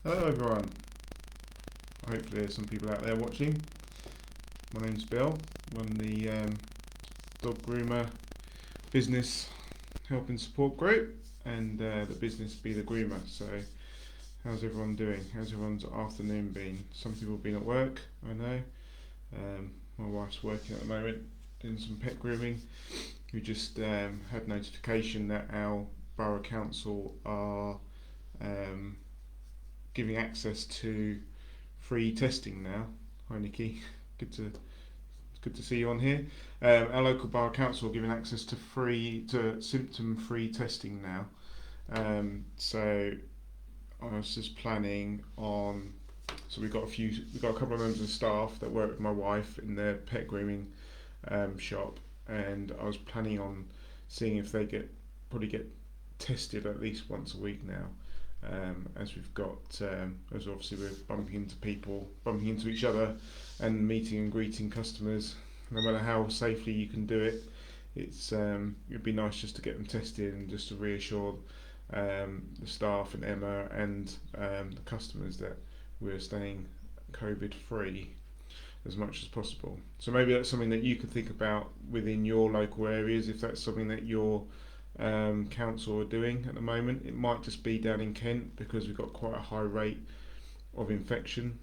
Hello everyone. Hopefully there's some people out there watching. My name's Bill. I'm the dog groomer business help and support group, and the business Be the Groomer. So how's everyone doing? How's everyone's afternoon been? Some people have been at work, I know. My wife's working at the moment doing some pet grooming. We just had notification that our borough council are giving access to free testing now. Hi Nikki, it's good to see you on here. Our local borough council are giving access to symptom-free testing now. So I was just planning on. So we've got a couple of members of staff that work with my wife in their pet grooming shop, and I was planning on seeing if they probably get tested at least once a week now. As we've got, as obviously we're bumping into each other, and meeting and greeting customers. No matter how safely you can do it, it'd be nice just to get them tested and just to reassure the staff and Emma and the customers that we're staying COVID free as much as possible. So maybe that's something that you could think about within your local areas, if that's something that your council are doing at the moment. It might just be down in Kent because we've got quite a high rate of infection,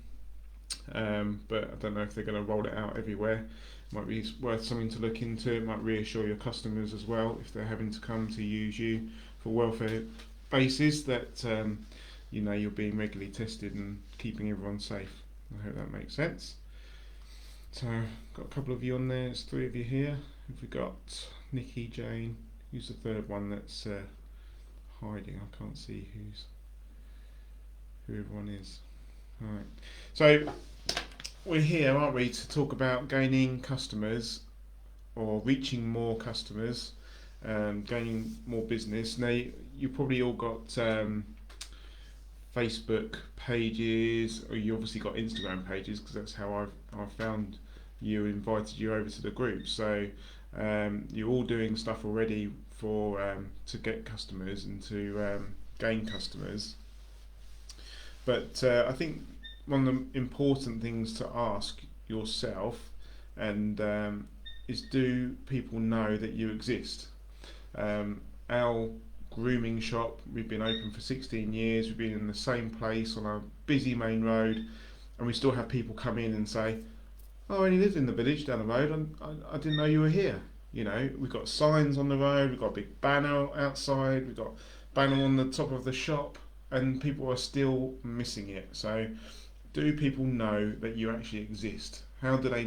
but I don't know if they're going to roll it out everywhere. It might be worth something to look into. It might reassure your customers as well if they're having to come to use you for welfare basis, that you're being regularly tested and keeping everyone safe. I hope that makes sense. So got a couple of you on there. There's 3 of you here. We've got Nikki, Jane. Who's the third one that's hiding? I can't see who everyone is. Alright. So we're here, aren't we, to talk about gaining customers or reaching more customers, gaining more business. Now you probably all got Facebook pages, or you obviously got Instagram pages, because that's how I've found you, invited you over to the group. So you're all doing stuff already to get customers and to gain customers. But I think one of the important things to ask yourself is, do people know that you exist? Our grooming shop, we've been open for 16 years. We've been in the same place on a busy main road, and we still have people come in and say, "Oh, I only live in the village down the road, and I didn't know you were here." We've got signs on the road, we've got a big banner outside, we've got a banner on the top of the shop, and people are still missing it. So do people know that you actually exist? How are they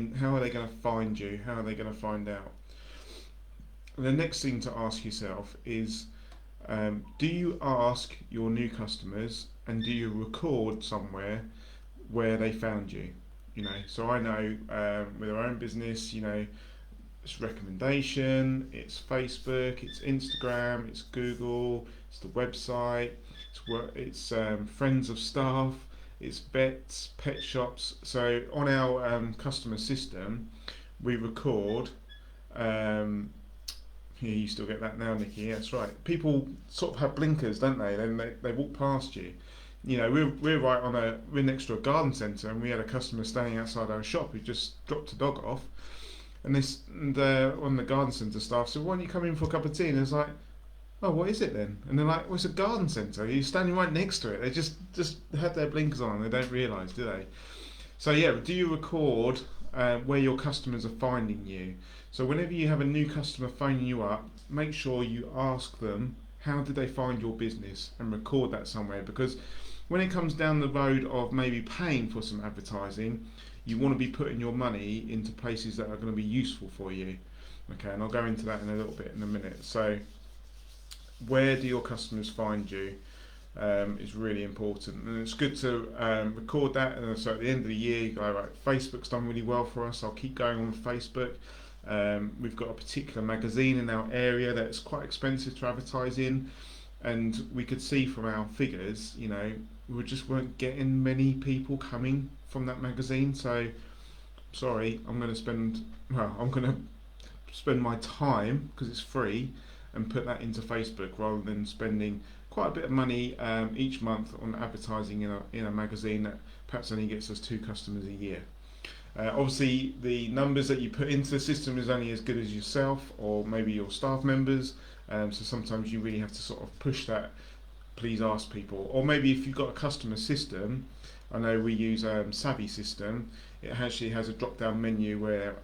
going to find you? How are they going to find out? The next thing to ask yourself is, do you ask your new customers, and do you record somewhere where they found you? So I know with our own business, it's recommendation, it's Facebook, it's Instagram, it's Google, it's the website, it's friends of staff, it's vets, pet shops. So on our customer system, we record. You still get that now, Nikki? Yeah, that's right. People sort of have blinkers, don't they? Then they walk past you. We're next to a garden centre, and we had a customer standing outside our shop who just dropped a dog off, and one of the garden centre staff said, "Why don't you come in for a cup of tea?" And it's like, "Oh, what is it then?" And they're like, "Well, it's a garden centre. You're standing right next to it." They just have their blinkers on. They don't realise, do they? So yeah, do you record where your customers are finding you? So whenever you have a new customer phoning you up, make sure you ask them, how did they find your business, and record that somewhere. Because when it comes down the road of maybe paying for some advertising, you want to be putting your money into places that are going to be useful for you. Okay, and I'll go into that in a little bit in a minute. So where do your customers find you is really important, and it's good to record that. And so at the end of the year, you go, right, Facebook's done really well for us, I'll keep going on Facebook. We've got a particular magazine in our area that's quite expensive to advertise in, and we could see from our figures, we just weren't getting many people coming from that magazine. So sorry, I'm going to spend my time, because it's free, and put that into Facebook rather than spending quite a bit of money each month on advertising in a magazine that perhaps only gets us 2 customers a year. Obviously, the numbers that you put into the system is only as good as yourself or maybe your staff members. So sometimes you really have to sort of push that. Please ask people, or maybe if you've got a customer system. I know we use Savvy system. It actually has a drop-down menu where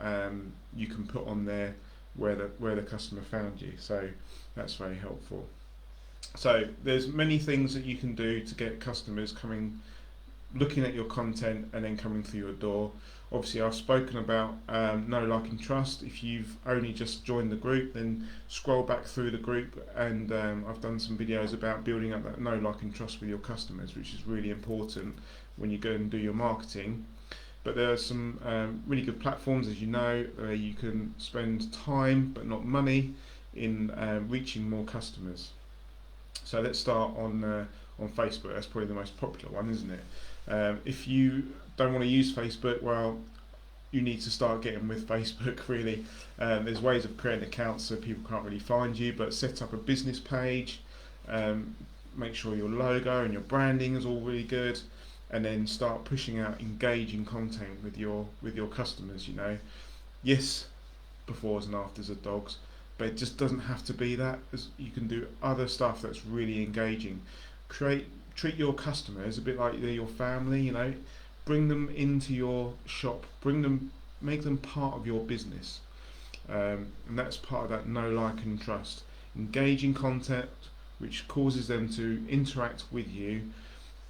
you can put on there where the customer found you. So that's very helpful. So there's many things that you can do to get customers coming, looking at your content and then coming through your door. Obviously, I've spoken about know, like and trust. If you've only just joined the group, then scroll back through the group, and I've done some videos about building up that know, like and trust with your customers, which is really important when you go and do your marketing. But there are some really good platforms, as you know, where you can spend time but not money in reaching more customers. So let's start on Facebook. That's probably the most popular one, isn't it? If you don't want to use Facebook, well, you need to start getting with Facebook, really. There's ways of creating accounts so people can't really find you, but set up a business page, make sure your logo and your branding is all really good, and then start pushing out engaging content with your customers. Yes, befores and afters of dogs, but it just doesn't have to be that. You can do other stuff that's really engaging. Treat your customers a bit like they're your family. Bring them into your shop, make them part of your business, and that's part of that know, like and trust. Engaging content which causes them to interact with you,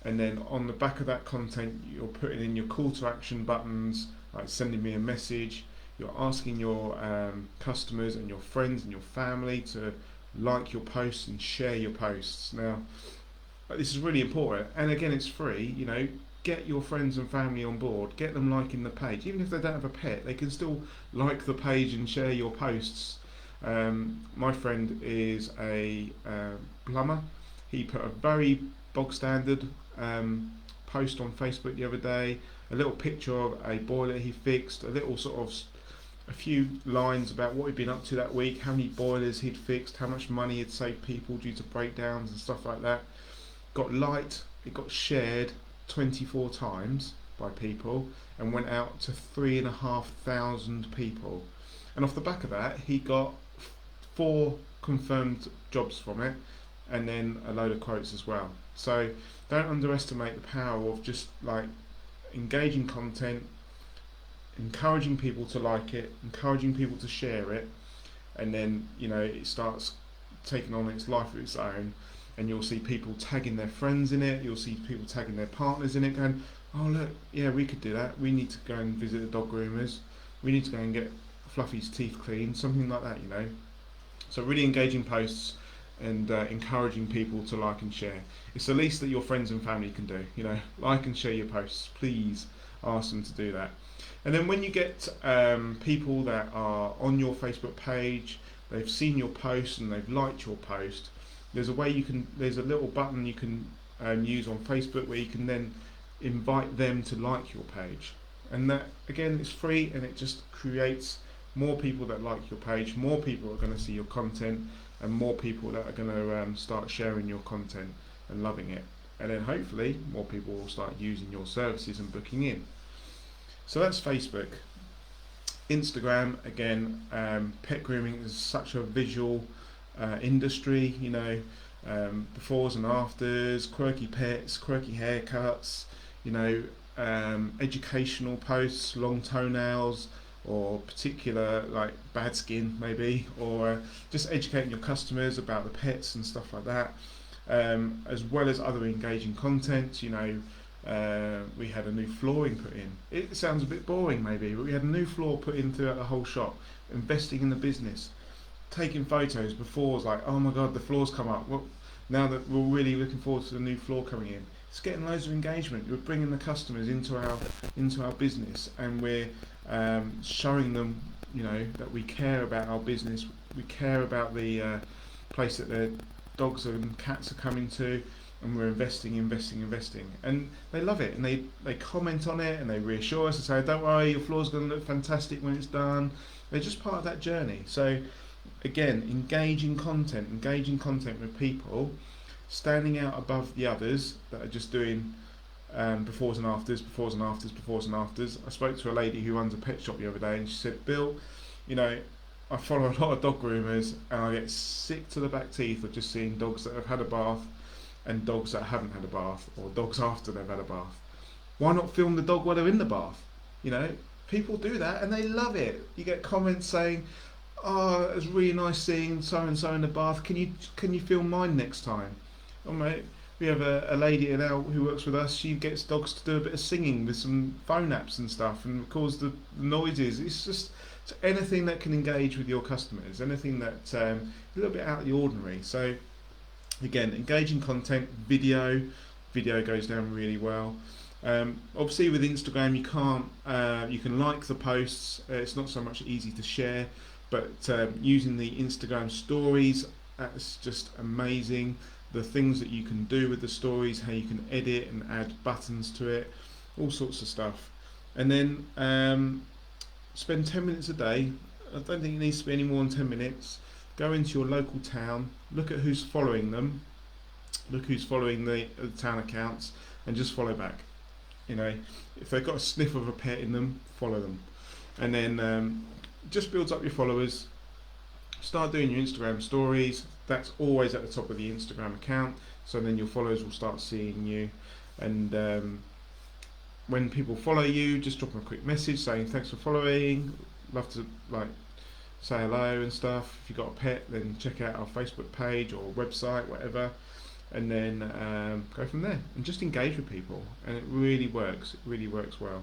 and then on the back of that content you're putting in your call to action buttons, like sending me a message. You're asking your customers and your friends and your family to like your posts and share your posts. Now, this is really important, and again, it's free. Get your friends and family on board. Get them liking the page, even if they don't have a pet. They can still like the page and share your posts. My friend is a plumber. He put a very bog standard post on Facebook the other day. A little picture of a boiler he fixed. A few lines about what he'd been up to that week, how many boilers he'd fixed, how much money he'd saved people due to breakdowns and stuff like that. Got liked, it got shared 24 times by people and went out to 3,500 people. And off the back of that, he got 4 confirmed jobs from it, and then a load of quotes as well. So don't underestimate the power of just like engaging content, encouraging people to like it, encouraging people to share it, and then it starts taking on its life of its own, and you'll see people tagging their friends in it, you'll see people tagging their partners in it, going, oh look, yeah, we could do that, we need to go and visit the dog groomers, we need to go and get Fluffy's teeth cleaned, something like that. So really engaging posts and encouraging people to like and share. It's the least that your friends and family can do. Like and share your posts. Please ask them to do that. And then when you get people that are on your Facebook page, they've seen your post and they've liked your post, there's a little button you can use on Facebook where you can then invite them to like your page. And that, again, is free, and it just creates more people that like your page, more people are going to see your content, and more people that are going to start sharing your content and loving it. And then hopefully more people will start using your services and booking in. So that's Facebook. Instagram, again, pet grooming is such a visual industry, befores and afters, quirky pets, quirky haircuts, educational posts, long toenails, or particular like bad skin maybe, or just educating your customers about the pets and stuff like that, as well as other engaging content. We had a new flooring put in. It sounds a bit boring maybe, but we had a new floor put in throughout the whole shop. Investing in the business, taking photos before, was like, oh my god, the floor's come up. Well, now that we're really looking forward to the new floor coming in, it's getting loads of engagement. We're bringing the customers into our business, and we're showing them, that we care about our business. We care about the place that their dogs and cats are coming to, and we're investing, and they love it, and they comment on it, and they reassure us and say, don't worry, your floor's going to look fantastic when it's done. They're just part of that journey. So again, engaging content with people standing out above the others that are just doing befores and afters, befores and afters, befores and afters. I spoke to a lady who runs a pet shop the other day, and she said, Bill, you know, I follow a lot of dog groomers, and I get sick to the back teeth of just seeing dogs that have had a bath and dogs that haven't had a bath, or dogs after they've had a bath. Why not film the dog while they're in the bath? You know, people do that and they love it. You get comments saying, "Oh, it was really nice seeing so and so in the bath. Can you film mine next time?" Oh mate, we have a lady now who works with us. She gets dogs to do a bit of singing with some phone apps and stuff, and records the noises. It's just anything that can engage with your customers, anything that a little bit out of the ordinary. So again, engaging content, video goes down really well. Obviously with Instagram you can't, you can like the posts, it's not so much easy to share, but using the Instagram stories, that's just amazing. The things that you can do with the stories, how you can edit and add buttons to it, all sorts of stuff. And then spend 10 minutes a day. I don't think it needs to be any more than 10 minutes. Go into your local town, look at who's following them, look who's following the town accounts, and just follow back. You know, if they've got a sniff of a pet in them, follow them. And then just builds up your followers. Start doing your Instagram stories. That's always at the top of the Instagram account, so then your followers will start seeing you. And when people follow you, just drop them a quick message saying thanks for following, love to say hello and stuff. If you've got a pet, then check out our Facebook page or website, whatever, and then go from there and just engage with people. And it really works. It really works well.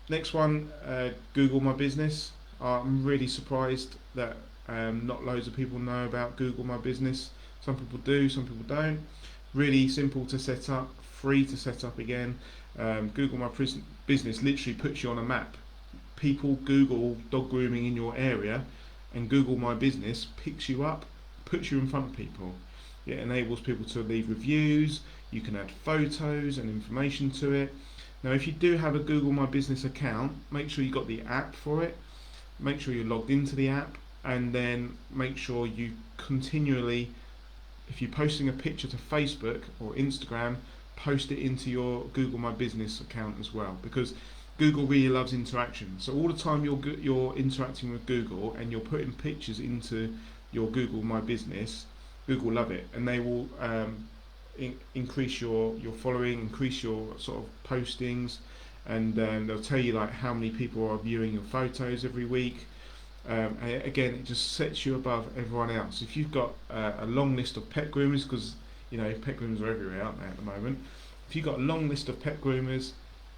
Next one, Google My Business. I'm really surprised that not loads of people know about Google My Business. Some people do, some people don't. Really simple to set up, free to set up again. Google My Business literally puts you on a map. People Google dog grooming in your area, and Google My Business picks you up, puts you in front of people. It enables people to leave reviews. You can add photos and information to it. Now if you do have a Google My Business account, make sure you've got the app for it. Make sure you're logged into the app, and then make sure you continually, if you're posting a picture to Facebook or Instagram, post it into your Google My Business account as well, because Google really loves interaction. So all the time you're interacting with Google and you're putting pictures into your Google My Business, Google love it, and they will increase your following, increase your sort of postings, and they'll tell you like how many people are viewing your photos every week. And again, it just sets you above everyone else. If you've got a long list of pet groomers, because you know pet groomers are everywhere, aren't they, at the moment? If you've got a long list of pet groomers,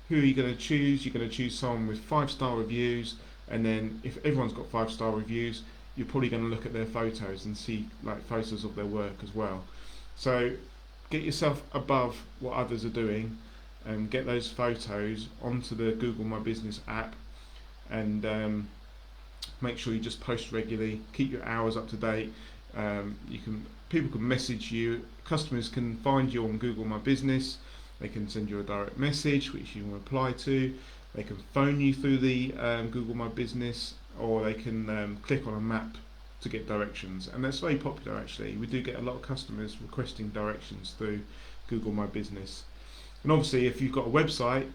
who are you going to choose? You're going to choose someone with 5-star reviews, and then if everyone's got 5-star reviews, you're probably going to look at their photos and see like photos of their work as well. So get yourself above what others are doing, and get those photos onto the Google My Business app, and make sure you just post regularly. Keep your hours up to date. People can message you. Customers can find you on Google My Business. They can send you a direct message which you can reply to. They can phone you through the Google My Business, or they can click on a map to get directions. And that's very popular actually. We do get a lot of customers requesting directions through Google My Business. And obviously if you've got a website,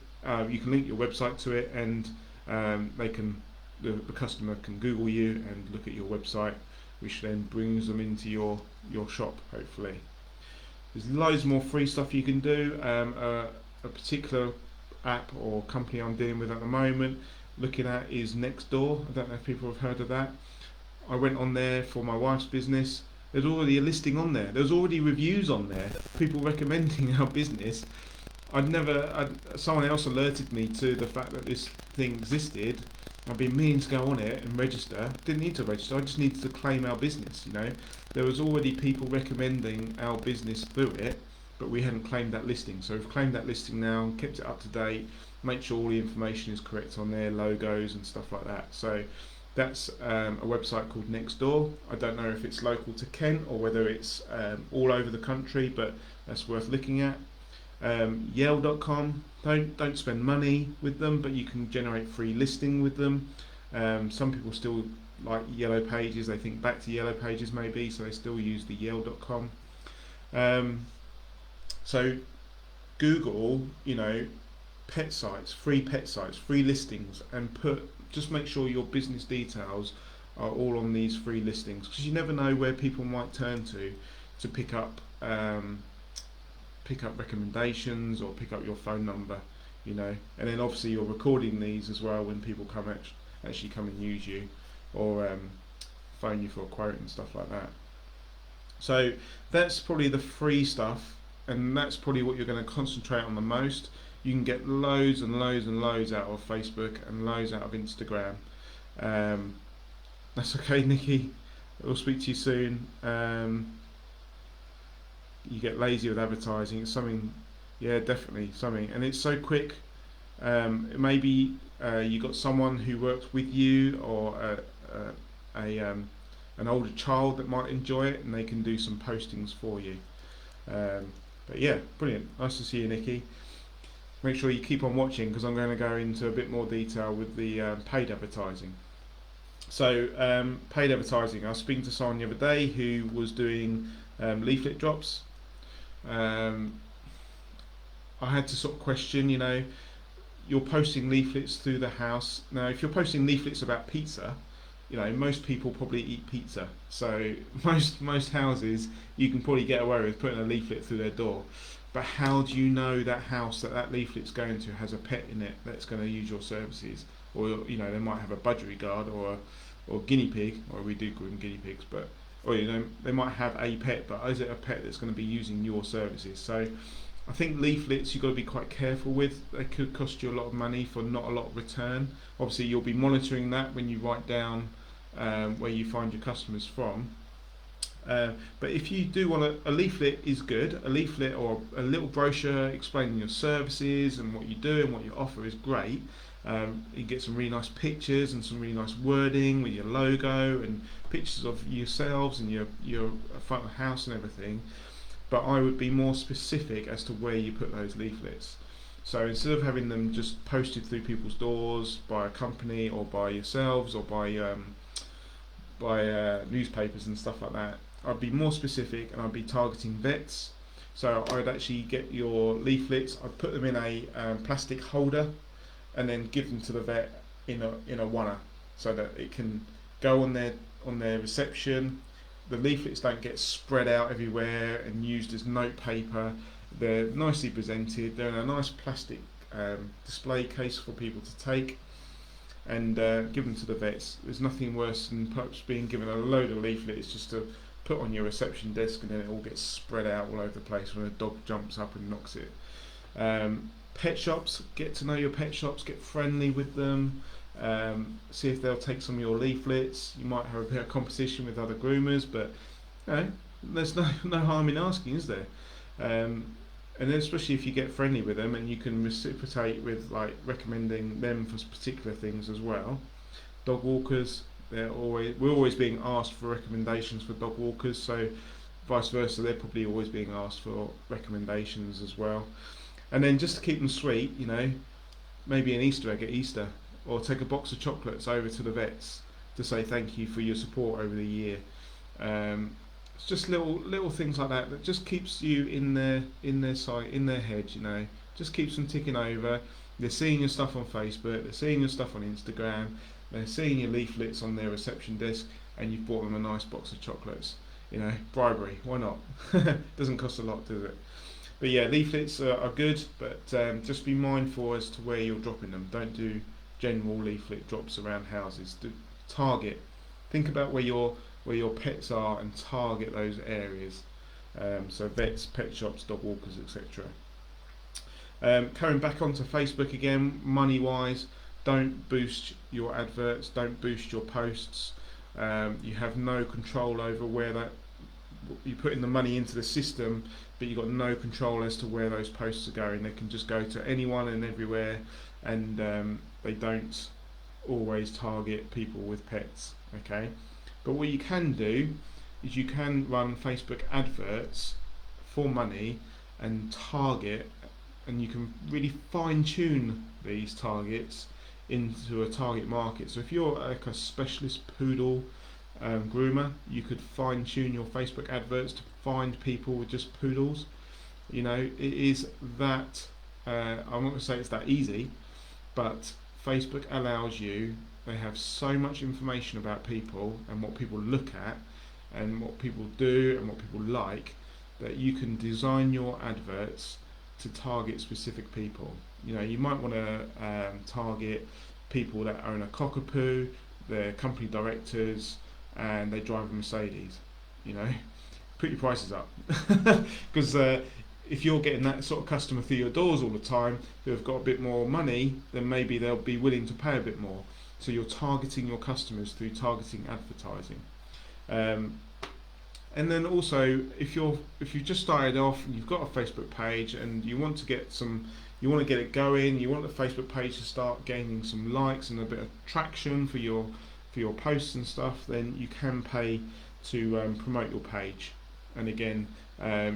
you can link your website to it, and the customer can Google you and look at your website, which then brings them into your shop, hopefully. There's loads more free stuff you can do. A particular app or company I'm dealing with at the moment, looking at, is Nextdoor. I don't know if people have heard of that. I went on there for my wife's business. There's already a listing on there. There's already reviews on there, people recommending our business. Someone else alerted me to the fact that this thing existed. I've been meaning to go on it and register. Didn't need to register, I just needed to claim our business, you know. There was already people recommending our business through it, but we hadn't claimed that listing. So we've claimed that listing now, kept it up to date, make sure all the information is correct on there, logos and stuff like that. So that's a website called Nextdoor. I don't know if it's local to Kent or whether it's all over the country, but that's worth looking at. Yale.com, don't spend money with them, but you can generate free listing with them. Some people still like Yellow Pages, they think back to Yellow Pages maybe, so they still use the Yale.com. Um, so Google, pet sites, free listings, and just make sure your business details are all on these free listings, because you never know where people might turn to pick up recommendations or pick up your phone number, and then obviously you're recording these as well when people actually come and use you, or phone you for a quote and stuff like that. So that's probably the free stuff, and that's probably what you're going to concentrate on the most. You can get loads and loads and loads out of Facebook and loads out of Instagram. Um, that's okay, Nikki. We'll speak to you soon. You get lazy with advertising. It's something, yeah, definitely something, and it's so quick. Maybe you got someone who works with you, or an older child that might enjoy it, and they can do some postings for you. But yeah, brilliant. Nice to see you, Nikki. Make sure you keep on watching, because I'm going to go into a bit more detail with the paid advertising. So paid advertising. I was speaking to someone the other day who was doing leaflet drops. I had to sort of question, you're posting leaflets through the house. Now, if you're posting leaflets about pizza, most people probably eat pizza. So most houses, you can probably get away with putting a leaflet through their door. But how do you know that house that leaflet's going to has a pet in it that's going to use your services? Or they might have a budgerigar or guinea pig, or we do call them guinea pigs, but they might have a pet, but is it a pet that's going to be using your services? So I think leaflets you've got to be quite careful with. They could cost you a lot of money for not a lot of return. Obviously, you'll be monitoring that when you write down where you find your customers from. But if you do want a leaflet is good. A leaflet or a little brochure explaining your services and what you do and what you offer is great. You get some really nice pictures and some really nice wording with your logo and pictures of yourselves and your front of the house and everything. But I would be more specific as to where you put those leaflets. So instead of having them just posted through people's doors by a company or by yourselves or by newspapers and stuff like that, I'd be more specific, and I'd be targeting vets. So I'd actually get your leaflets, I'd put them in a plastic holder, and then give them to the vet in a oneer, so that it can go on their reception. The leaflets don't get spread out everywhere and used as note paper. They're nicely presented. They're in a nice plastic display case for people to take and give them to the vets. There's nothing worse than perhaps being given a load of leaflets just to put on your reception desk, and then it all gets spread out all over the place when a dog jumps up and knocks it. Pet shops, get to know your pet shops, get friendly with them, see if they'll take some of your leaflets. You might have a bit of competition with other groomers, but there's no harm in asking, is there? And then especially if you get friendly with them and you can reciprocate with recommending them for particular things as well. Dog walkers, we're always being asked for recommendations for dog walkers, so vice versa, they're probably always being asked for recommendations as well. And then just to keep them sweet, maybe an Easter egg at Easter, or take a box of chocolates over to the vets to say thank you for your support over the year. It's just little things like that just keeps you in their sight, in their head. Just keeps them ticking over. They're seeing your stuff on Facebook, they're seeing your stuff on Instagram, they're seeing your leaflets on their reception desk, and you've bought them a nice box of chocolates. Bribery, why not? Doesn't cost a lot, does it? But yeah, leaflets are good, but just be mindful as to where you're dropping them. Don't do general leaflet drops around houses. Do target. Think about where your pets are and target those areas. So vets, pet shops, dog walkers, etc. Coming back onto Facebook again, money-wise, don't boost your adverts, don't boost your posts. You have no control over where you put in the money into the system, but you've got no control as to where those posts are going. They can just go to anyone and everywhere, and they don't always target people with pets. Okay, but what you can do is you can run Facebook adverts for money and target, and you can really fine-tune these targets into a target market. So if you're like a specialist poodle groomer, you could fine tune your Facebook adverts to find people with just poodles. You know, it is that, I'm not going to say it's that easy, but Facebook allows you, they have so much information about people and what people look at and what people do and what people like, that you can design your adverts to target specific people. You know, you might want to target people that own a cockapoo, they're company directors, and they drive a Mercedes. You know, put your prices up, because if you're getting that sort of customer through your doors all the time who have got a bit more money, then maybe they'll be willing to pay a bit more. So you're targeting your customers through targeting advertising. And then also, if you've just started off and you've got a Facebook page and you want to get it going, you want the Facebook page to start gaining some likes and a bit of traction for your posts and stuff, then you can pay to promote your page. And again,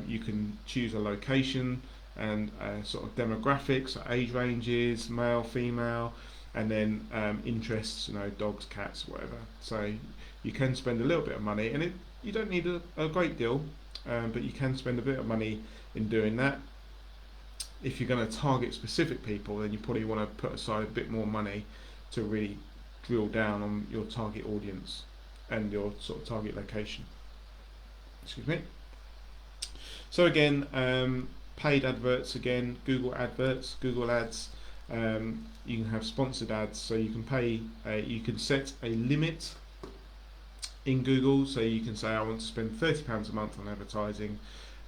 you can choose a location and sort of demographics, age ranges, male, female, and then interests, you know, dogs, cats, whatever. So you can spend a little bit of money, and you don't need a great deal, but you can spend a bit of money in doing that. If you're going to target specific people, then you probably want to put aside a bit more money to really drill down on your target audience and your sort of target location. Excuse me. So again, paid adverts, again, Google adverts, Google ads. You can have sponsored ads, so you can pay. You can set a limit in Google, so you can say I want to spend £30 a month on advertising,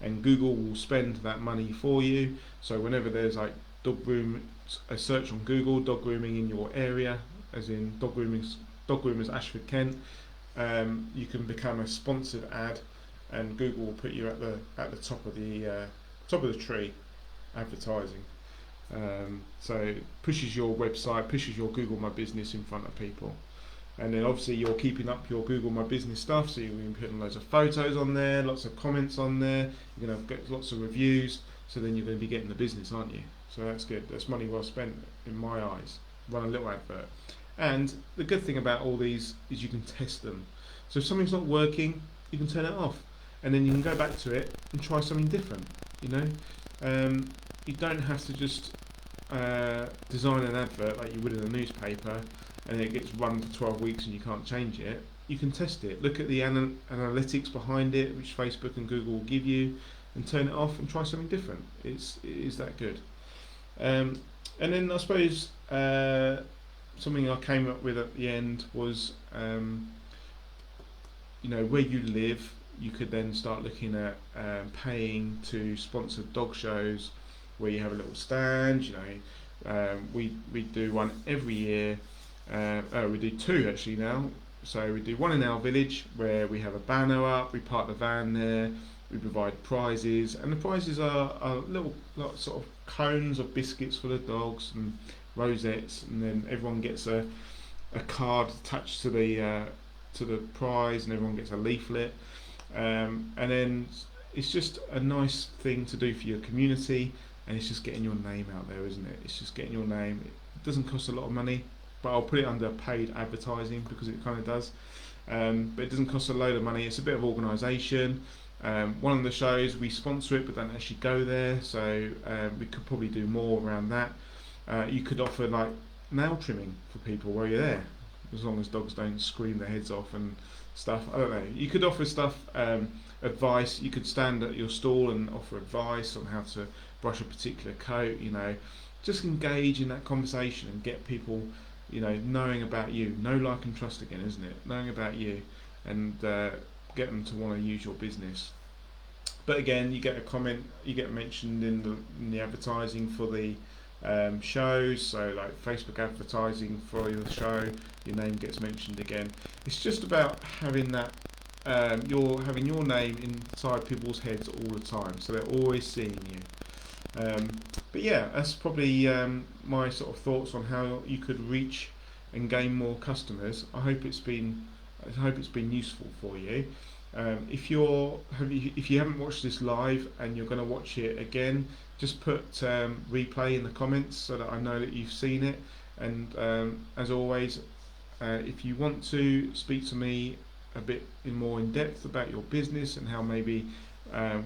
and Google will spend that money for you. So whenever there's like a search on Google, dog grooming in your area, as in dog groomers Ashford, Kent, you can become a sponsored ad, and Google will put you at the top of the tree, advertising. So it pushes your website, pushes your Google My Business in front of people. And then obviously you're keeping up your Google My Business stuff, so you're going to be putting loads of photos on there, lots of comments on there, you're going to get lots of reviews, so then you're going to be getting the business, aren't you? So that's good, that's money well spent in my eyes. Run a little advert. And the good thing about all these is you can test them. So if something's not working, you can turn it off, and then you can go back to it and try something different, you know. You don't have to just design an advert like you would in a newspaper and it gets run for 12 weeks and you can't change it. You can test it, look at the analytics behind it, which Facebook and Google will give you, and turn it off and try something different. It is that good. And then I suppose something I came up with at the end was, you know, where you live, you could then start looking at paying to sponsor dog shows where you have a little stand. You know, we do one every year. We do two actually now. So we do one in our village where we have a banner up, we park the van there, we provide prizes, and the prizes are little sort of cones of biscuits for the dogs and rosettes, and then everyone gets a card attached to the prize, and everyone gets a leaflet, and then it's just a nice thing to do for your community, and it's just getting your name out there, isn't it? It's just getting your name. It doesn't cost a lot of money, but I'll put it under paid advertising because it kind of does. But it doesn't cost a load of money. It's a bit of organisation. One of the shows we sponsor it but don't actually go there, so we could probably do more around that. You could offer like nail trimming for people while you're there, as long as dogs don't scream their heads off and stuff. I don't know. You could offer stuff, advice. You could stand at your stall and offer advice on how to brush a particular coat. You know, just engage in that conversation and get people, you know, knowing about you. Know, like and trust again, isn't it? Knowing about you, and get them to want to use your business. But again, you get a comment, you get mentioned in the advertising for the shows. So like Facebook advertising for the show, your name gets mentioned again. It's just about having that, you're having your name inside people's heads all the time, so they're always seeing you. But yeah, that's probably my sort of thoughts on how you could reach and gain more customers. I hope it's been useful for you. If you haven't watched this live and you're going to watch it again, just put replay in the comments so that I know that you've seen it. And as always, if you want to speak to me a bit more in depth about your business and how maybe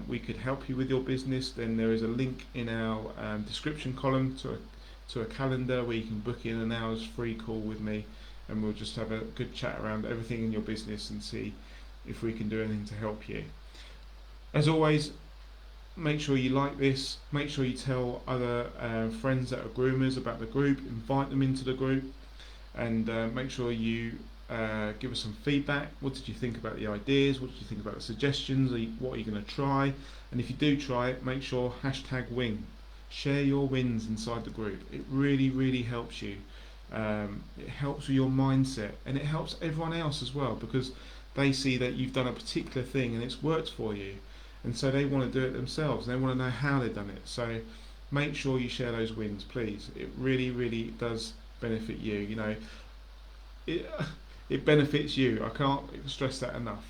we could help you with your business, then there is a link in our description column to a calendar where you can book in an hour's free call with me, and we'll just have a good chat around everything in your business and see if we can do anything to help you. As always, make sure you like this, make sure you tell other friends that are groomers about the group, invite them into the group, and make sure you give us some feedback. What did you think about the ideas? What did you think about the suggestions? What are you going to try? And if you do try it, make sure #win. Share your wins inside the group. It really, really helps you. It helps with your mindset, and it helps everyone else as well, because they see that you've done a particular thing and it's worked for you, and so they want to do it themselves. They want to know how they've done it. So make sure you share those wins, please. It really, really does benefit you. You know, it benefits you. I can't stress that enough.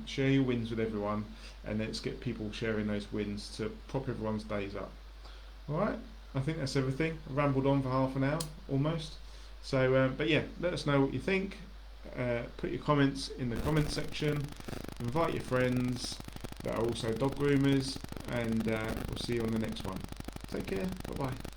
Share your wins with everyone, and let's get people sharing those wins to prop everyone's days up. Alright, I think that's everything. I rambled on for half an hour almost. So, but yeah, let us know what you think. Put your comments in the comment section. Invite your friends that are also dog groomers, and we'll see you on the next one. Take care. Bye bye.